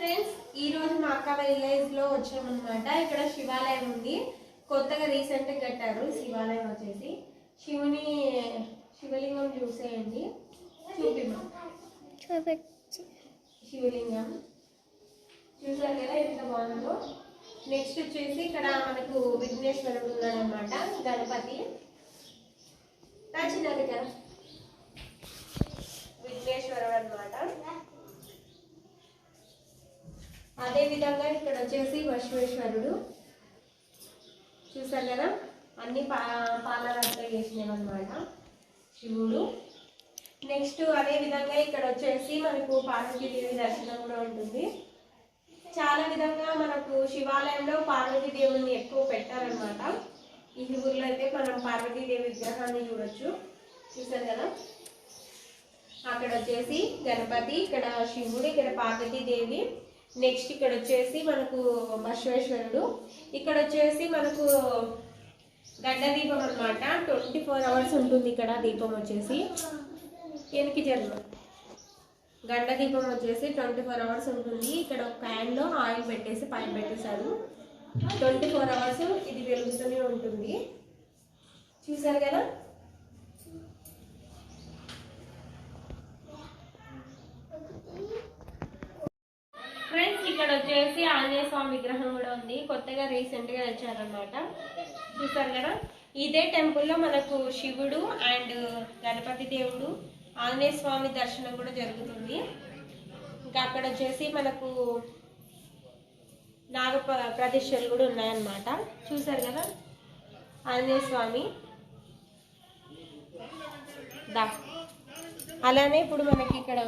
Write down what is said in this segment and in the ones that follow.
Friends, ఈ రోజు మా అక్క విలేజ్ లో వచ్చామన్నమాట. ఇక్కడ శివాలయం ఉంది, కొత్తగా రీసెంట్ గా కట్టారు. శివాలయం వచ్చేసి శివలింగం చూసేయండి, శివలింగం చూసారు కదా ఎంత బాగుందో. నెక్స్ట్ వచ్చేసి ఇక్కడ మనకు విఘ్నేశ్వరుడు ఉన్నాడు అనమాట, గణపతి చిన్నది కదా విఘ్నేశ్వరుడు అనమాట. అదే విధంగా ఇక్కడ వచ్చేసి బసవేశ్వరుడు చూసారు కదా, అన్ని పాలరాత్రి చేసినవి అనమాట శివుడు. నెక్స్ట్ అదే విధంగా ఇక్కడ వచ్చేసి మనకు పార్వతీదేవి దర్శనం కూడా ఉంటుంది. చాలా విధంగా మనకు శివాలయంలో పార్వతీదేవుని ఎక్కువ పెట్టారనమాట. ఈ ఊర్లో అయితే మనం పార్వతీదేవి విగ్రహాన్ని చూడొచ్చు, చూసారు కదా. అక్కడ వచ్చేసి గణపతి, ఇక్కడ శివుడు, ఇక్కడ పార్వతీదేవి. నెక్స్ట్ ఇక్కడ వచ్చేసి మనకు బసవేశ్వరుడు. ఇక్కడ వచ్చేసి మనకు గడ్డ దీపం అనమాట, 24 hours ఉంటుంది ఇక్కడ. దీపం వచ్చేసి ఎనికి జన్మ గండ దీపం వచ్చేసి 24 hours ఉంటుంది. ఇక్కడ ఒక క్యాన్ లో ఆయిల్ పెట్టేసి పైన పెట్టేశారు. 24 hours ఇది వెలుగుతూనే ఉంటుంది, చూసారు కదా. ఫ్రెండ్స్, ఇక్కడ వచ్చేసి ఆంజనేయ స్వామి విగ్రహం కూడా ఉంది, కొత్తగా రీసెంట్ గా తెచ్చారనమాట, చూసారు కదా. ఇదే టెంపుల్లో మనకు శివుడు అండ్ గణపతి దేవుడు, ఆంజనేయ స్వామి దర్శనం కూడా జరుగుతుంది. ఇంకా అక్కడ వచ్చేసి మనకు నాగ ప్రతిష్టలు కూడా ఉన్నాయన్నమాట, చూసారు కదా. ఆంజనేయ స్వామి అలానే ఇప్పుడు మనకి ఇక్కడ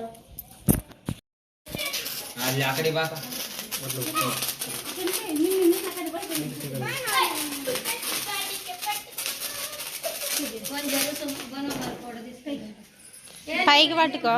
పైకి పట్టుకో.